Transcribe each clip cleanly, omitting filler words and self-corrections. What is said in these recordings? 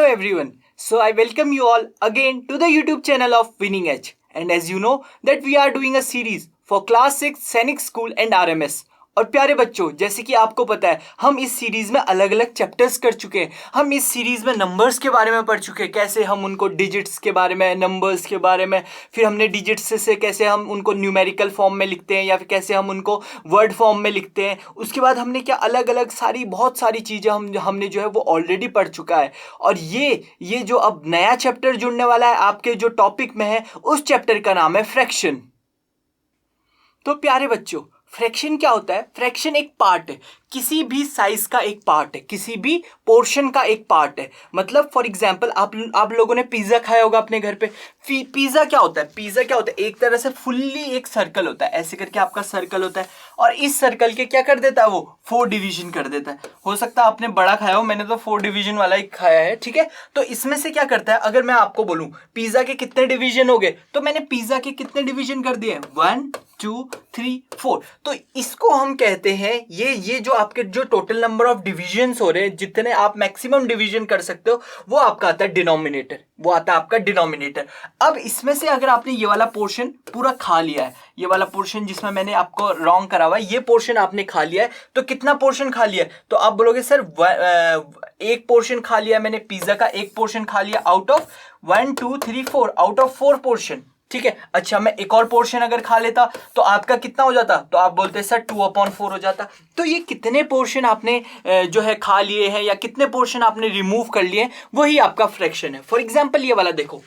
everyone. So I welcome you all again to the YouTube channel of Winning Edge. And as you know that we are doing a series for class 6 सैनिक school and RMS. और प्यारे बच्चों, जैसे कि आपको पता है हम इस सीरीज में अलग अलग चैप्टर्स कर चुके हैं. हम इस सीरीज में नंबर्स के बारे में पढ़ चुके हैं, कैसे हम उनको डिजिट्स के बारे में, नंबर्स के बारे में, फिर हमने डिजिट्स से कैसे हम उनको न्यूमेरिकल फॉर्म में लिखते हैं या फिर कैसे हम उनको वर्ड फॉर्म में लिखते हैं. उसके बाद हमने क्या अलग अलग बहुत सारी चीज़ें हमने जो है वो ऑलरेडी पढ़ चुका है. और ये जो अब नया चैप्टर जुड़ने वाला है आपके जो टॉपिक में है, उस चैप्टर का नाम है फ्रैक्शन. तो प्यारे बच्चों, फ्रैक्शन क्या होता है? फ्रैक्शन एक पार्ट है, किसी भी साइज का एक पार्ट है, किसी भी पोर्शन का एक पार्ट है. मतलब फॉर एग्जांपल आप लोगों ने पिज्जा खाया होगा अपने घर पे. पिज्जा क्या होता है? पिज्जा क्या होता है? एक तरह से फुल्ली एक सर्कल होता है, ऐसे करके आपका सर्कल होता है. और इस सर्कल के क्या कर देता है वो? 4 डिवीजन कर देता है. हो सकता है आपने बड़ा खाया हो, मैंने तो 4 डिवीजन वाला ही खाया है. ठीक है, तो इसमें से क्या करता है, अगर मैं आपको बोलूं पिज्जा के कितने डिवीजन हो गए, तो मैंने पिज्जा के कितने डिवीजन कर दिए? 1 2 3 4. तो इसको हम कहते हैं, ये जो आपके जो टोटल नंबर ऑफ डिविजन्स हो रहे हैं, जितने आप मैक्सिमम डिवीजन कर सकते हो, वो आपका आता है डिनोमिनेटर. वो आता है आपका डिनोमिनेटर. अब इसमें से अगर आपने ये वाला पोर्शन पूरा खा लिया है, ये वाला पोर्शन जिसमें मैंने आपको रॉन्ग करा हुआ है, ये पोर्शन आपने खा लिया है, तो कितना पोर्शन खा लिया है? तो आप बोलोगे सर एक पोर्शन खा लिया मैंने, पिज्जा का एक पोर्शन खा लिया out of 1 2 3 4, out of 4 portion. ठीक है, अच्छा मैं एक और पोर्शन अगर खा लेता तो आपका कितना हो जाता? तो आप बोलते सर 2/4 हो जाता. तो ये कितने पोर्शन आपने जो है खा लिए हैं या कितने पोर्शन आपने रिमूव कर लिए, वही आपका फ्रैक्शन है. फॉर एग्जांपल ये वाला देखो,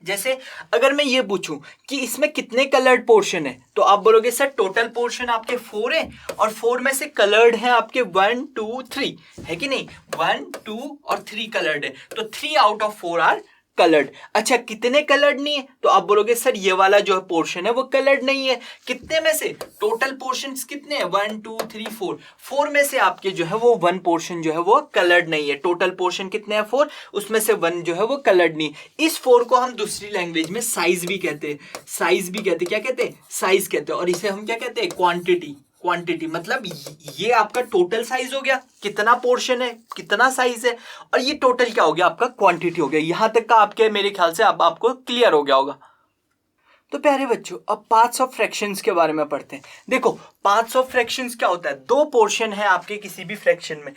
जैसे अगर मैं ये पूछूं कि इसमें कितने कलर्ड पोर्शन है, तो आप बोलोगे सर टोटल पोर्शन आपके 4 है और 4 में से कलर्ड है आपके 1 2 3, है कि नहीं? 1 2 और 3 कलर्ड है, तो 3 आउट ऑफ 4 आर कलर्ड. अच्छा कितने कलर्ड नहीं है? तो आप बोलोगे सर ये वाला जो है पोर्शन है वो कलर्ड नहीं है. कितने में से? टोटल पोर्शंस कितने हैं? 1 2 3 4. 4 में से आपके जो है वो 1 पोर्शन जो है वो कलर्ड नहीं है. टोटल पोर्शन कितने हैं? 4, उसमें से 1 जो है वो कलर्ड नहीं. इस 4 को हम दूसरी लैंग्वेज में साइज भी कहते हैं. साइज भी कहते हैं. क्या कहते हैं? साइज कहते हैं. और इसे हम क्या कहते हैं? क्वांटिटी. क्वांटिटी मतलब ये आपका टोटल साइज हो गया, कितना पोर्शन है, कितना साइज है, और ये टोटल क्या हो गया? आपका क्वांटिटी हो गया. यहां तक का आपके मेरे ख्याल से अब आपको क्लियर हो गया होगा. तो प्यारे बच्चों, अब पार्ट्स ऑफ फ्रैक्शंस के बारे में पढ़ते हैं. देखो पार्ट्स ऑफ फ्रैक्शंस क्या होता है? 2 पोर्शन है आपके किसी भी फ्रैक्शन में.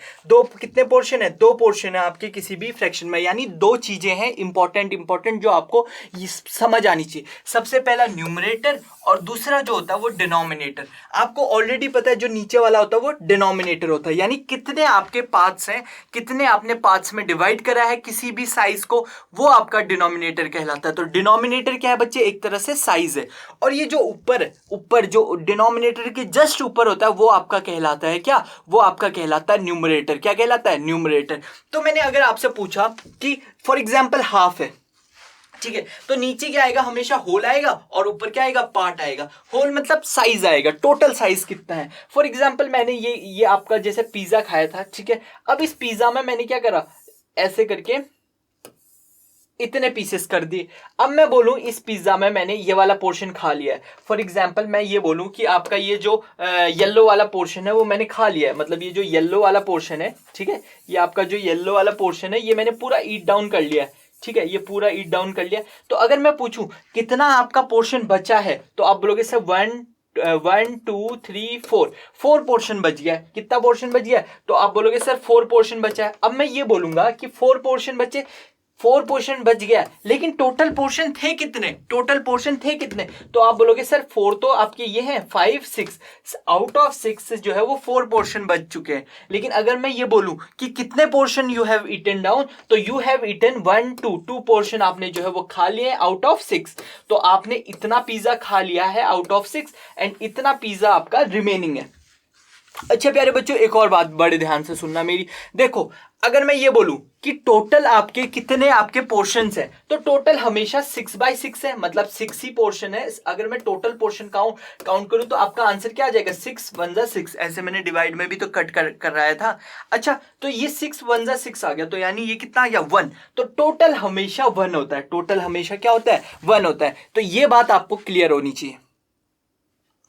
कितने पोर्शन है? 2 पोर्शन है आपके किसी भी फ्रैक्शन में. यानी 2 चीजें हैं इंपॉर्टेंट जो आपको समझ आनी चाहिए. सबसे पहला न्यूमरेटर और दूसरा जो होता है वो डिनोमिनेटर. आपको ऑलरेडी पता है जो नीचे वाला होता है वो डिनोमिनेटर होता है. यानी कितने आपके पार्ट्स हैं, कितने आपने पार्ट्स में डिवाइड करा है किसी भी साइज को, वो आपका डिनोमिनेटर कहलाता है. तो डिनोमिनेटर क्या है बच्चे? एक तरह से साइज है. और ये जो ऊपर जो डिनोमिनेटर के जस्ट ऊपर होता है वो आपका कहलाता है क्या? वो आपका कहलाता है न्यूमरेटर. क्या कहलाता है? न्यूमरेटर. तो मैंने अगर आपसे पूछा कि फॉर एग्जांपल हाफ है, ठीक है, तो नीचे क्या आएगा? हमेशा होल आएगा और ऊपर क्या आएगा? पार्ट आएगा. होल मतलब साइज आएगा, टोटल साइज कितना है. फॉर एग्जांपल मैंने ये आपका जैसे पिज्जा खाया था, ठीक है. अब इस पिज्जा में मैंने क्या करा? ऐसे करके इतने पीसेस कर दिए. अब मैं बोलूं इस पिज्जा में मैंने ये वाला पोर्शन खा लिया है. फॉर एग्जांपल मैं ये बोलूं कि आपका ये जो येलो वाला पोर्शन है वो मैंने खा लिया है. मतलब ये जो येलो वाला पोर्शन है, ठीक है, ये आपका जो येलो वाला पोर्शन है ये मैंने पूरा ईट डाउन कर लिया है. ठीक है, ये पूरा ईट डाउन कर लिया. तो अगर मैं पूछूं कितना आपका पोर्शन बचा है, तो आप बोलोगे सर 1 2 3 4 पोर्शन बच गया है. कितना पोर्शन बच गया है? तो आप बोलोगे सर 4 पोर्शन बचा है. अब मैं ये बोलूंगा कि 4 पोर्शन बचे, 4 पोर्शन बच गया, लेकिन टोटल पोर्शन थे कितने? तो आप बोलोगे सर 4 तो आपके ये हैं 5 6, आउट ऑफ 6 जो है वो 4 पोर्शन बच चुके हैं. लेकिन अगर मैं ये बोलूं कि कितने portion you have eaten down, तो यू हैव ईटन 1 2 पोर्शन आपने जो है वो खा लिए आउट ऑफ 6. तो आपने इतना पिज्जा खा लिया है आउट ऑफ 6 एंड इतना पिज्जा आपका रिमेनिंग है. अच्छा प्यारे बच्चों, एक और बात बड़े ध्यान से सुनना मेरी. देखो अगर मैं ये बोलूं कि टोटल आपके कितने आपके पोर्शंस हैं, तो टोटल हमेशा 6/6 है, मतलब 6 ही पोर्शन है. अगर मैं टोटल पोर्शन काउंट करूं तो आपका आंसर क्या आ जाएगा? 6 1 जा 6. ऐसे मैंने डिवाइड में भी तो कट कर रहा था. अच्छा तो ये 6 1 जा 6 आ गया, तो यानी ये कितना आ गया? 1. तो टोटल हमेशा 1 होता है. टोटल हमेशा क्या होता है? 1 होता है. तो ये बात आपको क्लियर होनी चाहिए.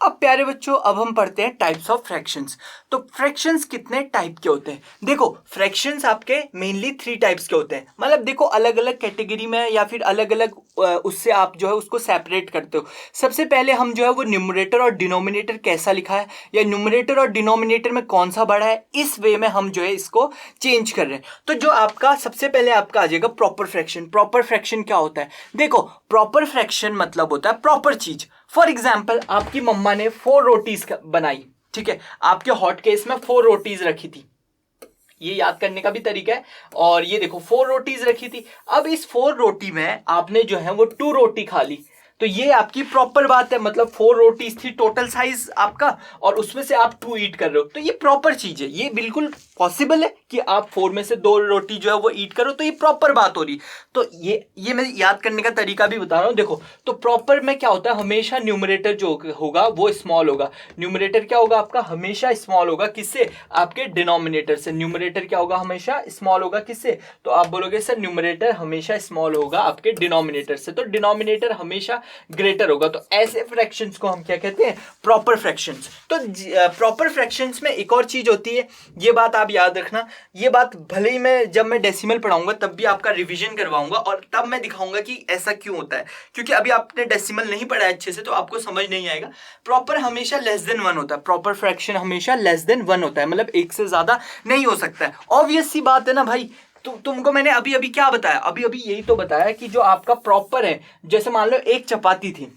अब प्यारे बच्चों अब हम पढ़ते हैं टाइप्स ऑफ फ्रैक्शंस। तो फ्रैक्शंस कितने टाइप के होते हैं? देखो फ्रैक्शंस आपके मेनली 3 टाइप्स के होते हैं। मतलब देखो अलग अलग कैटेगरी में या फिर अलग अलग उससे आप जो है उसको सेपरेट करते हो। सबसे पहले हम जो है वो न्यूमरेटर और डिनोमिनेटर कैसा लिखा है या न्यूमरेटर और डिनोमिनेटर में कौन सा बड़ा है, इस वे में हम जो है इसको चेंज कर रहे हैं। तो जो आपका सबसे पहले आपका आ जाएगा प्रॉपर फ्रैक्शन। प्रॉपर फ्रैक्शन क्या होता है? देखो प्रॉपर फ्रैक्शन मतलब होता है प्रॉपर चीज। फॉर एग्जाम्पल आपकी मम्मा ने 4 रोटीज बनाई, ठीक है, आपके हॉट केस में 4 रोटीज रखी थी, ये याद करने का भी तरीका है। और ये देखो 4 रोटीज रखी थी। अब इस 4 रोटी में आपने जो है वो 2 रोटी खा ली, तो ये आपकी प्रॉपर बात है। मतलब 4 रोटीज थी टोटल साइज आपका और उसमें से आप 2 ईट कर रहे हो, तो ये प्रॉपर चीज है। ये बिल्कुल पॉसिबल है कि आप 4 में से 2 रोटी जो है वो ईट करो, तो ये प्रॉपर बात हो रही। तो ये मैं याद करने का तरीका भी बता रहा हूं। देखो तो प्रॉपर में क्या होता है, हमेशा न्यूमरेटर जो होगा वो स्मॉल होगा। न्यूमरेटर क्या होगा आपका? हमेशा स्मॉल होगा। किससे? आपके डिनोमिनेटर से। न्यूमरेटर क्या होगा? हमेशा स्मॉल होगा। किससे? तो आप बोलोगे सर न्यूमरेटर हमेशा स्मॉल होगा आपके डिनोमिनेटर से, तो डिनोमिनेटर हमेशा ग्रेटर होगा। तो ऐसे फ्रैक्शंस को हम क्या कहते हैं? Proper fractions. तो प्रॉपर फ्रैक्शंस में एक और चीज होती है, ये बात आप याद रखना। ये बात भले ही मैं जब मैं डेसिमल पढ़ाऊंगा तब भी आपका रिवीजन करवाऊंगा और तब मैं दिखाऊंगा कि ऐसा क्यों होता है, क्योंकि अभी आपने डेसिमल नहीं पढ़ा है अच्छे से तो आपको समझ नहीं आएगा। प्रॉपर हमेशा लेस देन 1 होता है। प्रॉपर फ्रैक्शन हमेशा लेस देन 1 होता है, मतलब 1 से ज्यादा नहीं हो सकता है। ऑब्वियस सी बात है ना भाई। तुमको मैंने अभी अभी क्या बताया? अभी अभी यही तो बताया कि जो आपका प्रॉपर है, जैसे मान लो एक चपाती थी,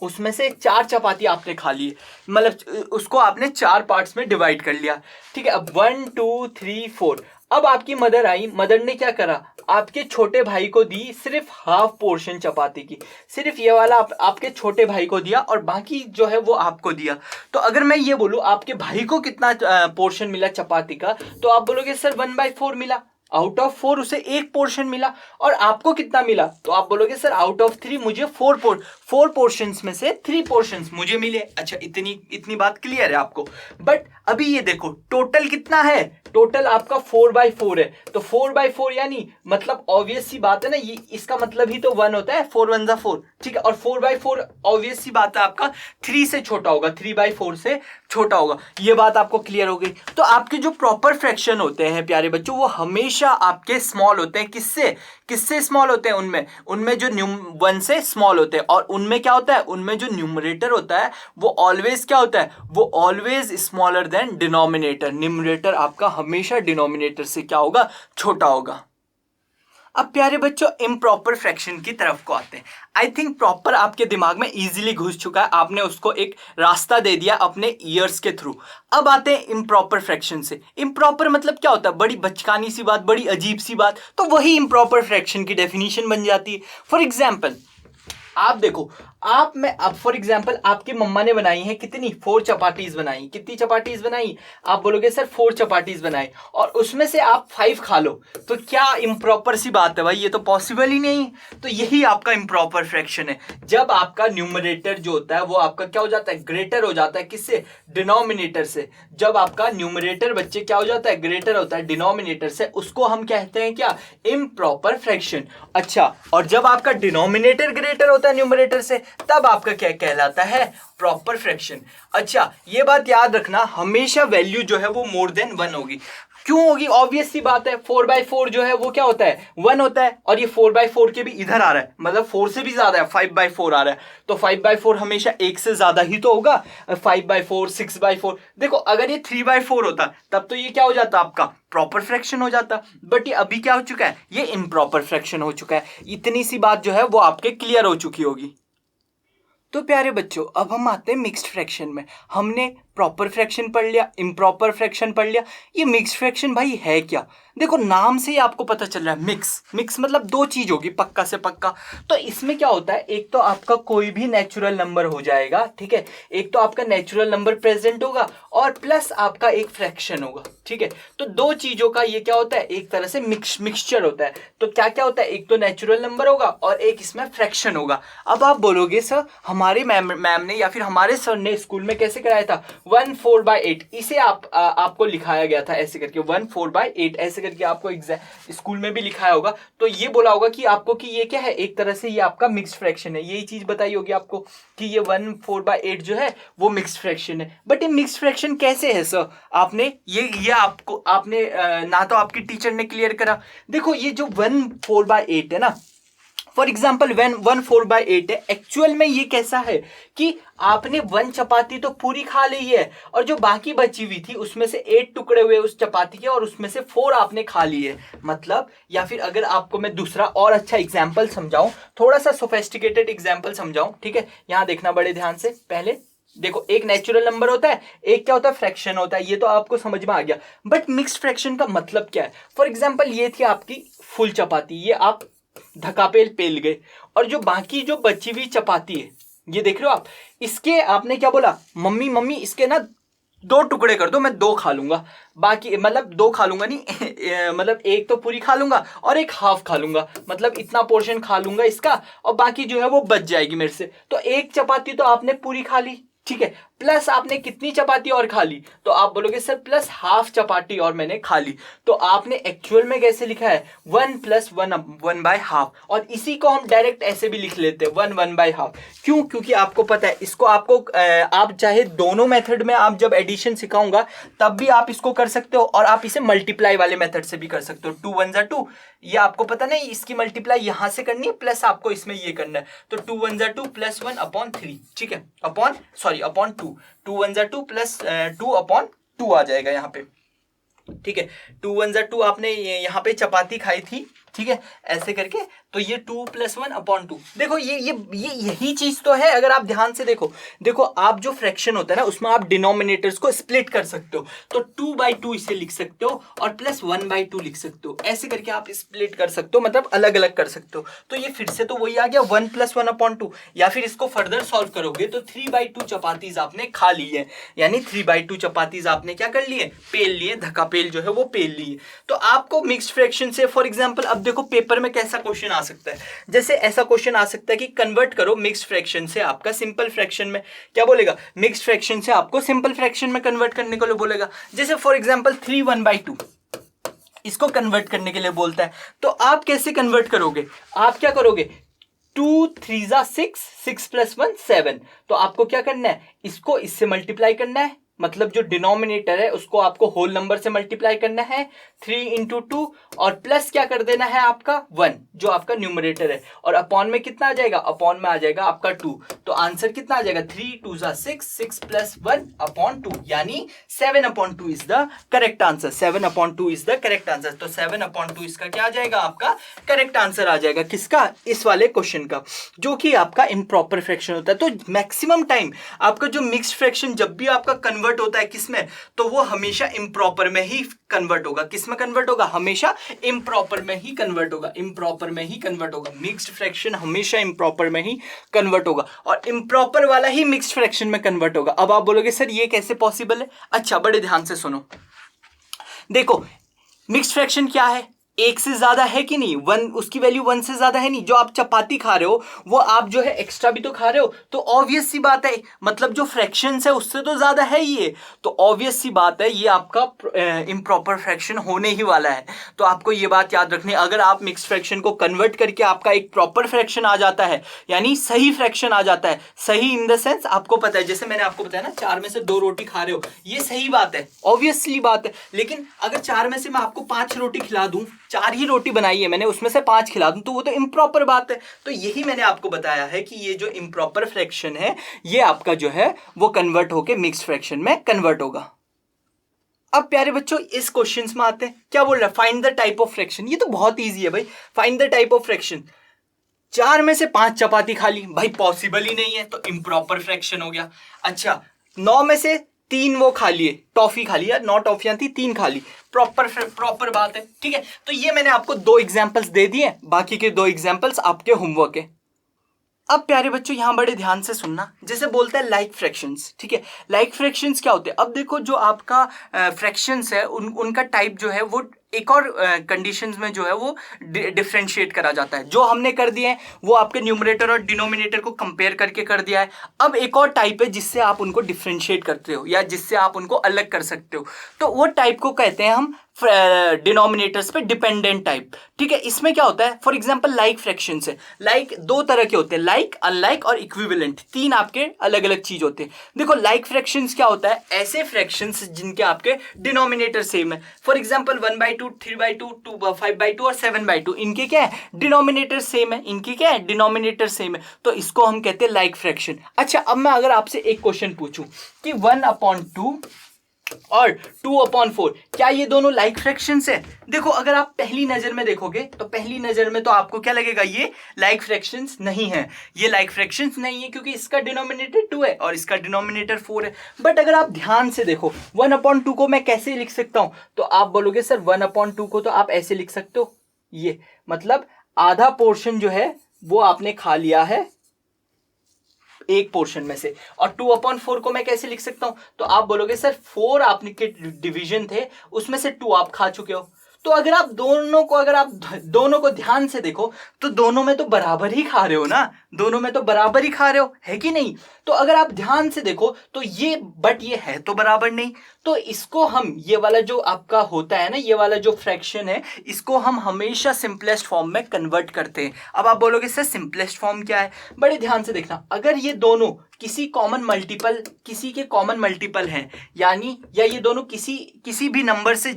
उसमें से 4 चपाती आपने खा ली, मतलब उसको आपने 4 पार्ट्स में डिवाइड कर लिया, ठीक है। अब 1 2 3 4। अब आपकी मदर आई, मदर ने क्या करा? आपके छोटे भाई को दी सिर्फ हाफ पोर्शन चपाती की, सिर्फ ये वाला आपके छोटे भाई को दिया और बाकी जो है वो आपको दिया। तो अगर मैं ये बोलूं आपके भाई को कितना पोर्शन मिला चपाती का, तो आप बोलोगे सर 1/4 मिला। आउट ऑफ 4 उसे 1 पोर्शन मिला। और आपको कितना मिला? तो आप बोलोगे सर आउट ऑफ 3 मुझे 4 पोर्शंस में से 3 पोर्शंस मुझे मिले। अच्छा इतनी बात क्लियर है आपको। बट अभी ये देखो टोटल कितना है? टोटल आपका 4/4 है। तो 4/4 यानी मतलब ऑब्वियस सी बात है ना, ये इसका मतलब ही तो 1 होता है। 4 1 जा 4, ठीक है। और 4/4 ऑब्वियस सी बात है आपका 3 से छोटा होगा, 3/4 से छोटा होगा। ये बात आपको क्लियर हो गई। तो आपके जो प्रॉपर फ्रैक्शन होते हैं प्यारे बच्चों, वो हमेशा आपके स्मॉल होते हैं। किससे स्मॉल होते हैं? उनमें जो 1 से स्मॉल होते हैं। और उनमें क्या होता है? उनमें जो न्यूमरेटर होता है वो ऑलवेज क्या होता है? वो always smaller than denominator. Numerator आपका हमेशा डिनोमिनेटर से क्या होगा? छोटा होगा। अब प्यारे बच्चों इम्प्रॉपर फ्रैक्शन की तरफ को आते हैं। आई थिंक प्रॉपर आपके दिमाग में इजीली घुस चुका है, आपने उसको एक रास्ता दे दिया अपने ईयर्स के थ्रू। अब आते हैं इम्प्रॉपर फ्रैक्शन से। इम्प्रॉपर मतलब क्या होता है? बड़ी बचकानी सी बात, बड़ी अजीब सी बात, तो वही इम्प्रॉपर फ्रैक्शन की डेफिनेशन बन जाती है। फॉर एग्जाम्पल आप देखो, आप में अब फॉर एग्जाम्पल आपकी मम्मा ने बनाई है कितनी? 4 चपाटीज बनाई। कितनी चपाटीज बनाई? आप बोलोगे सर 4 चपाटीज बनाई और उसमें से आप 5 खा लो, तो क्या इम्प्रॉपर सी बात है भाई? ये तो पॉसिबल ही नहीं। तो यही आपका इम्प्रॉपर फ्रैक्शन है, जब आपका न्यूमरेटर जो होता है वो आपका क्या हो जाता है? ग्रेटर हो जाता है। किससे? डिनोमिनेटर से। जब आपका न्यूमरेटर बच्चे क्या हो जाता है? ग्रेटर होता है डिनोमिनेटर से, उसको हम कहते हैं क्या? Improper fraction. अच्छा, और जब आपका डिनोमिनेटर ग्रेटर होता है न्यूमरेटर से, तब आपका क्या कहलाता है? Proper fraction. अच्छा ये बात याद रखना, हमेशा वैल्यू जो है वो मोर देन 1 होगी। क्यों होगी? ऑब्वियस सी बात है, 4/4 जो है वो क्या होता है? 1 होता है। और ये 4/4 के भी इधर आ रहा है, मतलब 4 से भी ज्यादा है, 5/4 आ रहा है। तो 5/4 हमेशा 1 से ज्यादा ही तो होगा। 5/4 6/4। देखो अगर ये 3/4 होता तब तो ये क्या हो जाता? आपका प्रॉपर फ्रैक्शन हो जाता। बट ये अभी क्या हो चुका है? ये इम्प्रॉपर फ्रैक्शन हो चुका है। इतनी सी बात जो है वो आपके क्लियर हो चुकी होगी। तो प्यारे बच्चों अब हम आते हैं मिक्स्ड फ्रैक्शन में। हमने प्रॉपर फ्रैक्शन पढ़ लिया, इम्प्रॉपर फ्रैक्शन पढ़ लिया, ये मिक्स्ड फ्रैक्शन भाई है क्या? देखो नाम से ही आपको पता चल रहा है मिक्स मतलब 2 चीज होगी पक्का से पक्का। तो इसमें क्या होता है? एक तो आपका कोई भी नेचुरल नंबर हो जाएगा, ठीक है। एक तो आपका नेचुरल नंबर प्रेजेंट होगा और प्लस आपका एक फ्रैक्शन होगा, ठीक है। तो 2 चीजों का ये क्या होता है? एक तरह से मिक्सचर होता है। तो क्या क्या होता है? एक तो नेचुरल नंबर होगा और एक इसमें फ्रैक्शन होगा। अब आप बोलोगे सर हमारे मैम ने या फिर हमारे सर ने स्कूल में कैसे कराया था, 1/4/8, इसे आपको लिखाया गया था ऐसे करके, 1/4/8 ऐसे करके आपको एग्जाम स्कूल में भी लिखाया होगा। तो ये बोला होगा कि आपको कि ये क्या है, एक तरह से ये आपका मिक्स्ड फ्रैक्शन है, यही चीज बताई होगी आपको कि ये 1/4/8 जो है वो मिक्स्ड फ्रैक्शन है। बट ये मिक्स्ड फ्रैक्शन कैसे है सर, आपने ये आपने ना तो आपकी टीचर ने क्लियर करा। देखो ये जो 1/4/8 है ना, फॉर एग्जाम्पल 1/4/8 है, एक्चुअल में ये कैसा है कि आपने 1 चपाती तो पूरी खा ली है और जो बाकी बची हुई थी उसमें से 8 टुकड़े हुए उस चपाती के और उसमें से 4 आपने खा लिए, मतलब। या फिर अगर आपको मैं दूसरा और अच्छा एग्जाम्पल समझाऊं, थोड़ा सा सोफेस्टिकेटेड एग्जाम्पल समझाऊं, ठीक है, यहां देखना बड़े ध्यान से। पहले देखो, एक नेचुरल नंबर होता है, एक क्या होता है, फ्रैक्शन होता है, ये तो आपको समझ में आ गया। बट मिक्स्ड फ्रैक्शन का मतलब क्या है? फॉर एग्जाम्पल ये थी आपकी फुल चपाती, ये आप धकापेल पेल गए, और जो बाकी जो बची हुई चपाती है, ये देख रहे हो आप, इसके आपने क्या बोला, मम्मी मम्मी इसके ना 2 टुकड़े कर दो, मैं 2 खा लूंगा, बाकी मतलब 2 खा लूंगा नहीं मतलब एक तो पूरी खा लूंगा और एक हाफ खा लूंगा, मतलब इतना पोर्शन खा लूंगा इसका और बाकी जो है वो बच जाएगी मेरे से। तो एक चपाती तो आपने पूरी खा ली, ठीक है, प्लस आपने कितनी चपाती और खा ली, तो आप बोलोगे सर प्लस हाफ चपाती और मैंने खा ली। तो आपने एक्चुअल में कैसे लिखा है, 1 + 1/2, और इसी को हम डायरेक्ट ऐसे भी लिख लेते हैं 1/2। क्यों? क्योंकि आपको पता है इसको, आपको आप चाहे दोनों मेथड में, आप जब एडिशन सिखाऊंगा तब भी आप इसको कर सकते हो और आप इसे मल्टीप्लाई वाले मेथड से भी कर सकते हो। 2 × 1 = 2, ये आपको पता नहीं, इसकी मल्टीप्लाई यहां से करनी है, प्लस आपको इसमें ये करना है, तो 2 × 1 = 2 + 1/3, ठीक है, अपॉन 2, 2 × 1 = 2 + 2/2 आ जाएगा यहाँ पे, ठीक है। 2 × 1 = 2 आपने यहाँ पे चपाती खाई थी, ठीक है, ऐसे करके, तो ये 2 + 1/2। देखो ये यही चीज तो है। अगर आप ध्यान से देखो आप जो फ्रैक्शन होता है ना, उसमें आप डिनोमिनेटर्स को स्प्लिट कर सकते हो, तो 2/2 इसे लिख सकते हो और प्लस 1/2 लिख सकते हो, ऐसे करके आप स्प्लिट कर सकते हो, मतलब अलग अलग कर सकते हो। तो ये फिर से तो वही आ गया 1 + 1/2, या फिर इसको फर्दर सॉल्व करोगे तो 3/2 चपातीज आपने खा ली है, यानी 3/2 चपातीज आपने क्या कर लिए, पेल लिए, धक्का पेल जो है वो पेल लिए। तो आपको मिक्स्ड फ्रैक्शन से, फॉर एग्जांपल अब देखो पेपर में कैसा क्वेश्चन आ सकता है, जैसे ऐसा क्वेश्चन आ सकता है कि कन्वर्ट करो मिक्स्ड फ्रैक्शन से आपका सिंपल फ्रैक्शन में, क्या बोलेगा, मिक्स्ड फ्रैक्शन से आपको सिंपल फ्रैक्शन में कन्वर्ट करने के लिए बोलेगा। जैसे फॉर एग्जांपल 3/1/2, इसको कन्वर्ट करने के लिए बोलता है, तो आप कैसे कन्वर्ट करोगे, आप क्या करोगे, 2 × 3 = 6, 6 + 1 = 7, तो आपको क्या करना है, इसको इससे मल्टीप्लाई करना है, मतलब जो डिनोमिनेटर है उसको आपको होल नंबर से मल्टीप्लाई करना है, 3 × 2, और प्लस क्या कर देना है आपका 1 जो आपका न्यूमरेटर है, और अपॉन में कितना आ जाएगा, अपॉन में आ जाएगा आपका 2, तो आंसर कितना आ जाएगा, 3 × 2 = 6, 6 + 1/2, यानी 7/2 is the correct answer, 7/2 is the correct answer. तो 7/2 इसका क्या आ जाएगा, आपका करेक्ट आंसर आ जाएगा, किसका, इस वाले क्वेश्चन का, जो कि आपका इम्प्रॉपर फ्रैक्शन होता है। तो मैक्सिमम टाइम आपका जो मिक्स्ड फ्रैक्शन जब भी आपका कन्वर्ट होता है किसमें, तो वो हमेशा इम्प्रॉपर में ही कन्वर्ट होगा। किसमें कन्वर्ट होगा, हमेशा इम्प्रॉपर में ही कन्वर्ट होगा, इम्प्रॉपर में ही कन्वर्ट होगा। मिक्स्ड फ्रैक्शन हमेशा इम्प्रॉपर में ही कन्वर्ट होगा और इम्प्रॉपर वाला ही मिक्स्ड फ्रैक्शन में कन्वर्ट होगा। अब आप बोलोगे सर ये कैसे पॉसिबल है, अच्छा बड़े ध्यान से सुनो, देखो मिक्स्ड फ्रैक्शन क्या है, एक से ज्यादा है कि नहीं, 1, उसकी वैल्यू 1 से ज्यादा है नहीं। जो आप चपाती खा रहे हो वो आप जो है एक्स्ट्रा भी तो खा रहे हो, तो ऑब्वियस सी बात है, मतलब जो फ्रैक्शंस है उससे तो ज्यादा है ये, तो ऑब्वियस सी बात है ये आपका इम्प्रॉपर फ्रैक्शन होने ही वाला है। तो आपको ये बात याद रखनी, अगर आप मिक्स्ड फ्रैक्शन को कन्वर्ट करके आपका एक प्रॉपर फ्रैक्शन आ जाता है, यानी सही फ्रैक्शन आ जाता है, सही इन द सेंस आपको पता है, जैसे मैंने आपको बताया ना 4 में से 2 रोटी खा रहे हो, ये सही बात है, ऑब्वियसली बात है। लेकिन अगर 4 में से मैं आपको 5 रोटी खिला दूं, 4 ही रोटी बनाई है मैंने, उसमें से 5 खिला दूं, तो वो तो इम्प्रॉपर बात है। तो यही मैंने आपको बताया है कि ये जो इम्प्रॉपर फ्रैक्शन है ये आपका जो है वो कन्वर्ट होके मिक्स्ड फ्रैक्शन में कन्वर्ट होगा। अब प्यारे बच्चों इस क्वेश्चंस में आते हैं, क्या बोल रहा है, find the type of fraction. ये तो बहुत ईजी है भाई, find the type of fraction. 4 में से 5 चपाती खा ली, भाई पॉसिबल ही नहीं है, तो इम्प्रॉपर फ्रैक्शन हो गया। अच्छा 9 में से 3 वो खा लिए, टॉफी खा लिया, 9 टॉफियां थी, 3 खा ली, प्रॉपर बात है, ठीक है। तो ये मैंने आपको 2 एग्जांपल्स दे दिए, बाकी के 2 एग्जांपल्स आपके होमवर्क है। अब प्यारे बच्चों यहां बड़े ध्यान से सुनना, जैसे बोलते हैं लाइक फ्रैक्शंस, ठीक है, लाइक फ्रैक्शंस क्या होते हैं। अब देखो जो आपका फ्रैक्शंस है उनका टाइप जो है वो एक और कंडीशंस में जो है वो डिफरेंशिएट करा जाता है। जो हमने कर दिए हैं वो आपके न्यूमरेटर और डिनोमिनेटर को कंपेयर करके कर दिया है। अब एक और टाइप है जिससे आप उनको डिफरेंशिएट करते हो या जिससे आप उनको अलग कर सकते हो, तो वो टाइप को कहते हैं हम डिनोमिनेटर्स पे डिपेंडेंट टाइप। ठीक है, इसमें क्या होता है, फॉर एग्जांपल लाइक फ्रैक्शंस है। लाइक दो तरह के होते हैं, लाइक, अनलाइक और इक्विवेलेंट, तीन आपके अलग अलग चीज होते हैं। देखो लाइक फ्रैक्शंस क्या होता है, ऐसे फ्रैक्शंस जिनके आपके डिनोमिनेटर सेम है। फॉर एग्जांपल 1/2, 3/2, 5/2 और 7/2, इनके क्या है, डिनोमिनेटर सेम है। इनके क्या है, डिनोमिनेटर सेम है, तो इसको हम कहते हैं लाइक फ्रैक्शन। अच्छा, अब मैं अगर आपसे एक क्वेश्चन पूछूं कि 1/2 और 2/4 क्या ये दोनों लाइक फ्रैक्शंस है? देखो अगर आप पहली नजर में देखोगे तो पहली नजर में तो आपको क्या लगेगा, ये लाइक फ्रैक्शंस नहीं है, ये लाइक फ्रैक्शंस नहीं है, क्योंकि इसका डिनोमिनेटर 2 है और इसका डिनोमिनेटर 4 है। बट अगर आप ध्यान से देखो 1/2 को मैं कैसे लिख सकता हूं, तो आप बोलोगे सर 1/2 को तो आप ऐसे लिख सकते हो, ये मतलब आधा पोर्शन जो है वो आपने खा लिया है एक पोर्शन में से। और 2/4 को मैं कैसे लिख सकता हूं, तो आप बोलोगे सर 4 आपने के डिवीजन थे उसमें से 2 आप खा चुके हो। तो अगर आप दोनों को ध्यान से देखो तो दोनों में तो बराबर ही खा रहे हो ना, दोनों में तो बराबर ही खा रहे हो, है कि नहीं? तो अगर आप ध्यान से देखो तो ये बट ये है तो बराबर नहीं, तो इसको हम ये वाला जो आपका होता है ना, ये वाला जो फ्रैक्शन है, इसको हम हमेशा सिंपलेस्ट फॉर्म में कन्वर्ट करते हैं। अब आप बोलोगे सर सिंपलेस्ट फॉर्म क्या है? बड़े ध्यान से देखना, अगर ये दोनों किसी के कॉमन मल्टीपल हैं, यानी या ये दोनों किसी भी नंबर से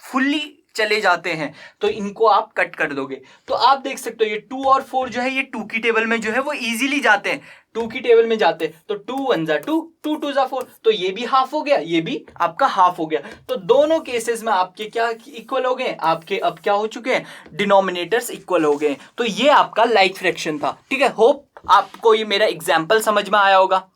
फुल्ली चले जाते हैं, तो इनको आप कट कर दोगे। तो आप देख सकते हो ये 2 और 4 जो है ये 2 की टेबल में जो है वो इजीली जाते हैं, 2 की टेबल में जाते हैं। तो 2 1 जा 2, 2 2 जा 4, तो ये भी हाफ हो गया, ये भी आपका हाफ हो गया। तो दोनों केसेस में आपके क्या इक्वल हो गए, आपके अब क्या हो चुके हैं, डिनोमिनेटर्स इक्वल हो गए। तो ये आपका लाइक फ्रैक्शन था। ठीक है, होप आपको ये मेरा एग्जाम्पल समझ में आया होगा।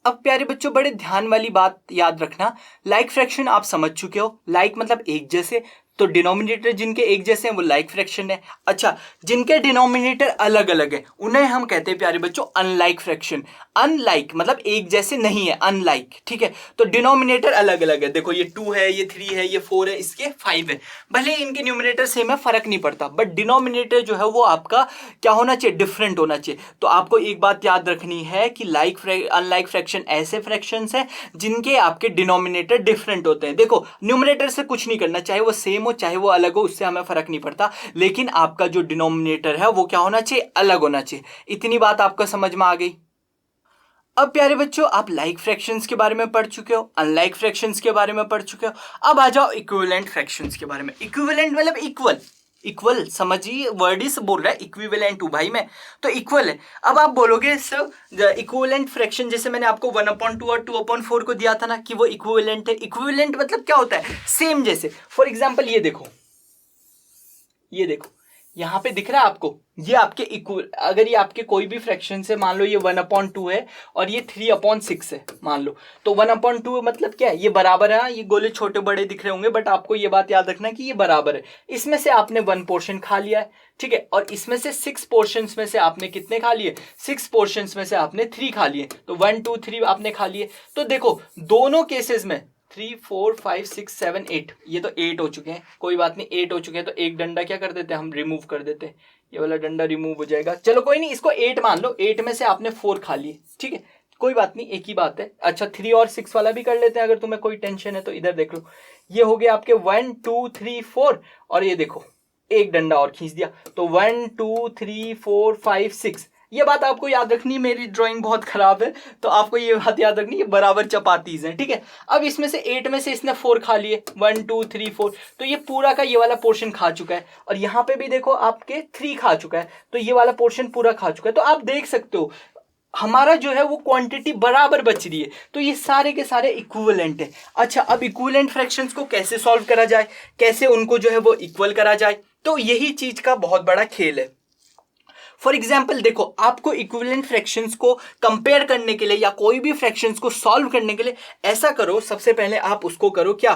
अब प्यारे बच्चों बड़े ध्यान वाली बात याद रखना, लाइक फ्रैक्शन आप समझ चुके हो, लाइक मतलब एक जैसे, तो डिनोमिनेटर जिनके एक जैसे हैं वो लाइक फ्रैक्शन है। अच्छा, जिनके डिनोमिनेटर अलग अलग है उन्हें हम कहते हैं प्यारे बच्चों अनलाइक फ्रैक्शन। अनलाइक मतलब एक जैसे नहीं है, अनलाइक। ठीक है, तो डिनोमिनेटर अलग अलग है, देखो ये 2 है, ये 3 है, ये 4 है, इसके 5 है, भले इनके न्यूमिनेटर सेम है फर्क नहीं पड़ता, बट डिनोमिनेटर जो है वो आपका क्या होना चाहिए, डिफरेंट होना चाहिए। तो आपको एक बात याद रखनी है कि अनलाइक फ्रैक्शन ऐसे फ्रैक्शंस हैं जिनके आपके डिनोमिनेटर डिफरेंट होते हैं। देखो न्यूमिनेटर से कुछ नहीं करना, चाहे वो सेम हो चाहे वो अलग हो, उससे हमें फर्क नहीं पड़ता, लेकिन आपका जो डिनोमिनेटर है वो क्या होना चाहिए, अलग होना चाहिए। इतनी बात आपको समझ में आ गई। अब प्यारे बच्चों आप लाइक फ्रैक्शंस के बारे में पढ़ चुके हो, अनलाइक फ्रैक्शंस के बारे में पढ़ चुके हो, अब आ जाओ इक्विवेलेंट फ्रैक्शंस के बारे में। इक्विवेलेंट मतलब इक्वल, इक्वल समझिए, वर्ड ही से बोल रहा है, इक्विवेलेंट हूं भाई मैं, तो इक्वल है। अब आप बोलोगे सर इक्विवेलेंट फ्रैक्शन, जैसे मैंने आपको 1/2 और 2/4 को दिया था ना कि वो इक्विवेलेंट है। इक्विवेलेंट मतलब क्या होता है, सेम जैसे। फॉर एग्जाम्पल ये देखो, ये देखो यहां पे दिख रहा है आपको, ये आपके इक्वल, अगर ये आपके कोई भी फ्रैक्शन से, मान लो ये 1/2 है और ये 3/6 है मान लो, तो 1/2 मतलब क्या है, ये बराबर है। ये गोले छोटे बड़े दिख रहे होंगे बट आपको ये बात याद रखना है कि ये बराबर है। इसमें से आपने 1 पोर्शन खा लिया है, ठीक है, और इसमें से 6 पोर्शंस में से आपने कितने खा लिए, 6 पोर्शंस में से आपने 3 खा लिए, तो 1 2 3 आपने खा लिए। तो देखो दोनों केसेस में 3 4 5 6 7 8, ये तो 8 हो चुके हैं, कोई बात नहीं 8 हो चुके हैं, तो एक डंडा क्या कर देते हैं, हम रिमूव कर देते हैं, ये वाला डंडा रिमूव हो जाएगा। चलो कोई नहीं, इसको 8 मान लो, 8 में से आपने 4 खा लिए, ठीक है, कोई बात नहीं, एक ही बात है। अच्छा 3 और 6 वाला भी कर लेते हैं, अगर तुम्हें कोई टेंशन है तो इधर देख लो, ये हो गया आपके 1 2 3 4, और ये देखो एक डंडा और खींच दिया, तो 1 2 3 4 5 6। ये बात आपको याद रखनी, मेरी ड्राइंग बहुत खराब है तो आपको ये बात याद रखनी है, बराबर चपातीज हैं, ठीक है। अब इसमें से 8 में से इसने 4 खा लिए, 1 2 3 4, तो ये पूरा का ये वाला पोर्शन खा चुका है, और यहाँ पे भी देखो आपके 3 खा चुका है, तो ये वाला पोर्शन पूरा खा चुका है। तो आप देख सकते हो हमारा जो है वो क्वांटिटी बराबर बच रही है, तो ये सारे के सारे इक्विवेलेंट है। अच्छा अब इक्विवेलेंट फ्रैक्शंस को कैसे सॉल्व करा जाए, कैसे उनको जो है वो इक्वल करा जाए, तो यही चीज का बहुत बड़ा खेल है। फॉर एग्जाम्पल देखो, आपको इक्विवेलेंट फ्रैक्शंस को कंपेयर करने के लिए या कोई भी फ्रैक्शंस को सॉल्व करने के लिए ऐसा करो, सबसे पहले आप उसको करो क्या,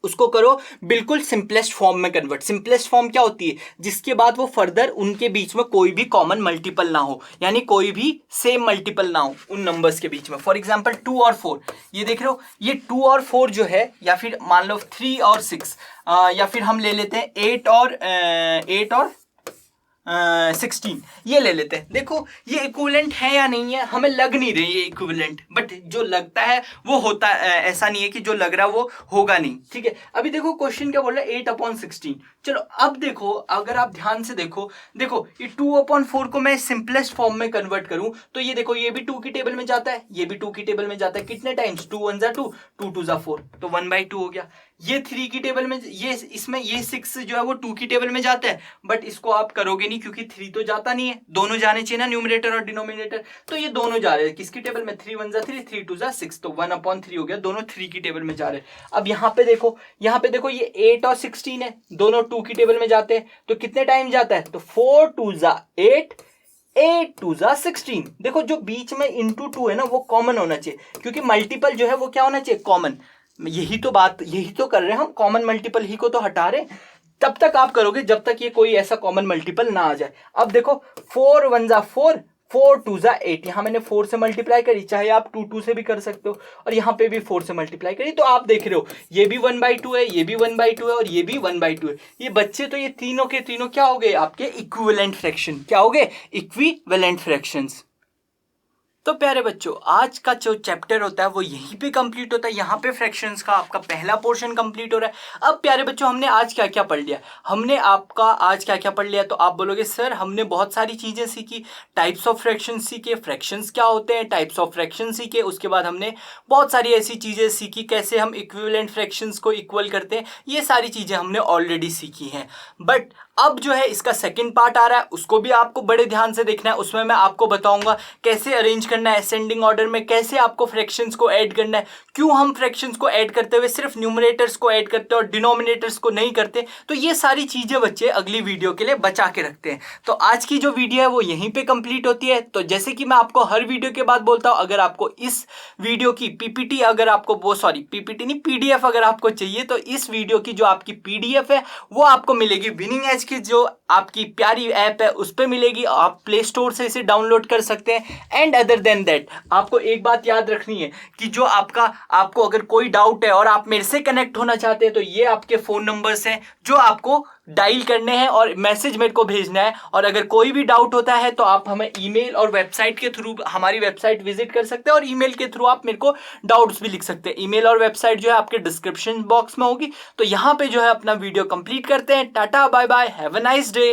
उसको करो बिल्कुल सिंपलेस्ट फॉर्म में कन्वर्ट। सिंपलेस्ट फॉर्म क्या होती है? जिसके बाद वो फर्दर उनके बीच में कोई भी कॉमन मल्टीपल ना हो, यानी कोई भी सेम मल्टीपल ना हो उन नंबर्स के बीच में। फॉर एग्जांपल 2 और 4, ये देख रहे हो, ये 2 और 4 जो है, या फिर मान लो 3 और 6, या फिर हम ले लेते हैं 8 और 16, ये ले लेते हैं। देखो ये इक्विवेलेंट है या नहीं है, हमें लग नहीं रही है इक्विवेलेंट, बट जो लगता है वो होता है, ऐसा नहीं है कि जो लग रहा है वो होगा नहीं। ठीक है, अभी देखो क्वेश्चन क्या बोल रहा है, 8/16। चलो अब देखो, अगर आप ध्यान से देखो ये 2/4 को मैं सिंपलेस्ट फॉर्म में कन्वर्ट करूं तो ये देखो, ये भी 2 की टेबल में जाता है, ये भी 2 की टेबल में जाता है। कितने टाइम्स? 2 1 जा 2, 2 2 जा 4, तो 1/2 हो गया। ये 3 की टेबल में, ये इसमें ये 6 जो है वो 2 की टेबल में जाता है, बट इसको आप करोगे नहीं क्योंकि 3 तो जाता नहीं है, दोनों जाने चाहिए ना, न्यूमरेटर और डिनोमिनेटर, तो ये दोनों जा रहे हैं किसकी टेबल में? 3 1 जा 3, 3 2 जा 6, तो 1/3 हो गया, दोनों 3 की टेबल में जा रहे हैं। अब यहाँ पे देखो ये 8 और 16 है, दोनों 2 की टेबल में जाते हैं, तो कितने टाइम जाता है? तो 4 2 जा 8, 8 2 जा 16। देखो जो बीच में इंटू 2 है ना, वो कॉमन होना चाहिए, क्योंकि मल्टीपल जो है वो क्या होना चाहिए? कॉमन। यही तो कर रहे हैं हम, कॉमन मल्टीपल ही को तो हटा रहे हैं। तब तक आप करोगे जब तक ये कोई ऐसा कॉमन मल्टीपल ना आ जाए। अब देखो 4 1 जा 4, 4 2 जा 8, यहां मैंने 4 से मल्टीप्लाई करी, चाहे आप 2 2 से भी कर सकते हो, और यहाँ पे भी 4 से मल्टीप्लाई करी, तो आप देख रहे हो ये भी 1/2 है, ये भी 1/2 है, और ये भी 1/2 है। ये बच्चे तो ये तीनों के तीनों क्या हो गए? आपके इक्विवेलेंट फ्रैक्शन। क्या हो गए? Equivalent fractions. तो प्यारे बच्चों, आज का जो चैप्टर होता है वो यहीं पे कंप्लीट होता है। यहाँ पे फ्रैक्शंस का आपका पहला पोर्शन कंप्लीट हो रहा है। अब प्यारे बच्चों, हमने आज क्या क्या पढ़ लिया? हमने आपका आज क्या क्या पढ़ लिया? तो आप बोलोगे सर हमने बहुत सारी चीज़ें सीखी, टाइप्स ऑफ फ्रैक्शंस सीखे, फ्रैक्शंस क्या होते हैं, टाइप्स ऑफ फ्रैक्शन सीखे, उसके बाद हमने बहुत सारी ऐसी चीज़ें सीखी कैसे हम इक्विवेलेंट फ्रैक्शंस को इक्वल करते हैं। ये सारी चीज़ें हमने ऑलरेडी सीखी हैं, बट अब जो है इसका सेकंड पार्ट आ रहा है, उसको भी आपको बड़े ध्यान से देखना है। उसमें मैं आपको बताऊंगा कैसे अरेंज करना है असेंडिंग ऑर्डर में, कैसे आपको फ्रैक्शंस को ऐड करना है, क्यों हम फ्रैक्शंस को ऐड करते हुए सिर्फ न्यूमरेटर्स को ऐड करते हैं और डिनोमिनेटर्स को नहीं करते। तो ये सारी चीजें बच्चे अगली वीडियो के लिए बचा के रखते हैं। तो आज की जो वीडियो है वो यहीं पे कंप्लीट होती है। तो जैसे कि मैं आपको हर वीडियो के बाद बोलता हूं, अगर आपको इस वीडियो की पीपीटी, अगर आपको वो पीपीटी नहीं, पीडीएफ अगर आपको चाहिए, तो इस वीडियो की जो आपकी पीडीएफ है वो आपको मिलेगी विनिंग एज की जो आपकी प्यारी ऐप है उस पे मिलेगी। आप प्ले स्टोर से इसे डाउनलोड कर सकते हैं। एंड अदर देन दैट, आपको एक बात याद रखनी है कि जो आपको अगर कोई डाउट है और आप मेरे से कनेक्ट होना चाहते हैं, तो ये आपके फोन नंबर्स हैं जो आपको डायल करने हैं और मैसेज मेरे को भेजना है। और अगर कोई भी डाउट होता है तो आप हमें ईमेल और वेबसाइट के थ्रू, हमारी वेबसाइट विजिट कर सकते हैं, और ईमेल के थ्रू आप मेरे को डाउट्स भी लिख सकते हैं। ईमेल और वेबसाइट जो है आपके डिस्क्रिप्शन बॉक्स में होगी। तो यहाँ पे जो है अपना वीडियो कंप्लीट करते हैं। Tata bye bye, have a nice day.